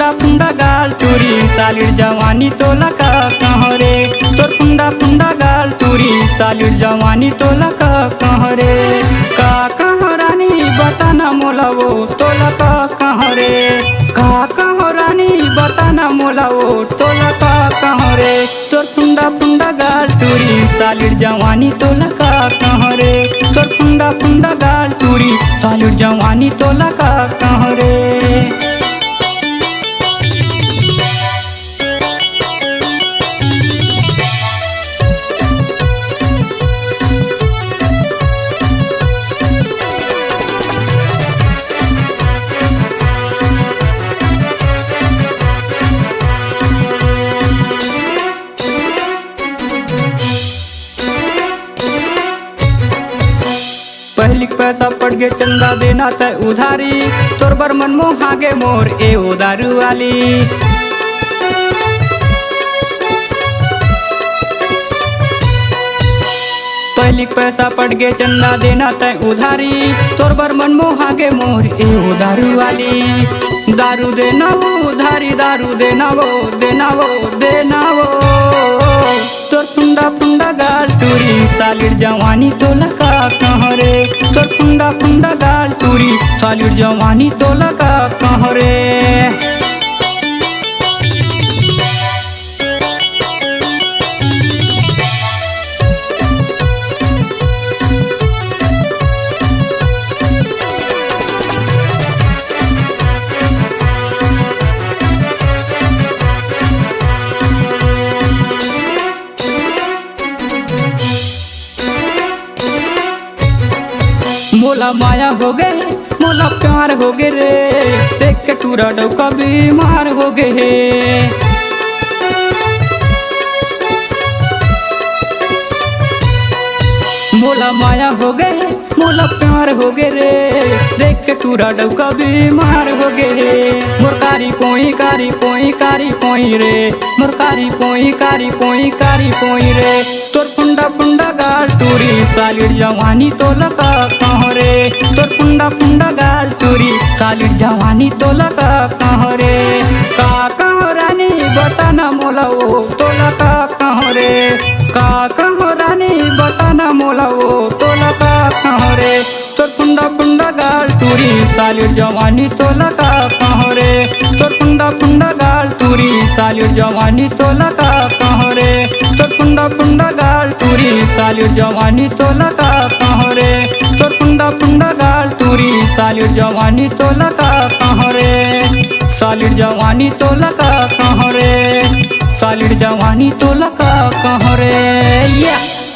फुंडा फुंडा गाल टूरी सालिर जवानी तोला का कहाँ रे। तोर फुंडा फुंडा गाल टूरी सालिर जवानी तोला का कहाँ रे। का कहाँ रानी बताना मोला वो तोला का कहाँ रे। का कहाँ रानी बताना मोला वो तोला का कहाँ रे। तोर फुंडा फुंडा गाल टूरी सालिर जवानी तोला का कहाँ रे। तोर फुंडा फुंडा गाल टूरी सालिर जवानी तोला का कहाँ रे। पहली पैसा पड़ गे चंदा देना तय उधारी तोर बर मन मोहागे मोर ए उदारू वाली। पहली पैसा पड़ गे चंदा देना तय उधारी तोर बर मन मोहागे मोर ए उदारू वाली। दारू देना वो उधारी दारू देना वो देना वो देना वो। तोर फुंडा फुंडा गाल टूरी सालिर जवानी तोला का कहाँ रे। तोर फुंडा फुंडा गाल टूरी सालिर जवानी तोला का कहाँ रे। मोला माया हो गए मोला प्यार हो गए रे देख के टूरा डौका बीमार हो गए। मोला माया हो गए मोला प्यार हो गए रे देख के टूरा डौका बीमार हो गए। मुरकारी पोई कारी पोई कारी पोई रे मुरकारी पोई कारी पोई कारी पोई रे। तोर फुंडा फुंडा गाल टूरी सालिर जवानी तोला का कहाँ रे। तोर फुंडा फुंडा गाल टूरी सालिर जवानी तोला का कहाँ रे। का कहाँ रानी बताना मोला वो तोला का कहाँ रे। का कहाँ रानी बताना मोला वो तोला का कहाँ रे। तोर फुंडा फुंडा गाल टूरी सालिर जवानी तोला का कहाँ रे। तोर फुंडा फुंडा गाल टूरी सालिर जवानी तोला का कहाँ रे। तोर फुंडा फुंडा गाल टूरी सालिर जवानी तोला का कहाँ रे। तोर फुंडा फुंडा गाल टूरी सालिर जवानी तोला का कहाँ रे। सालिर जवानी तोला का कहाँ रे। सालिर जवानी तोला का कहाँ रे।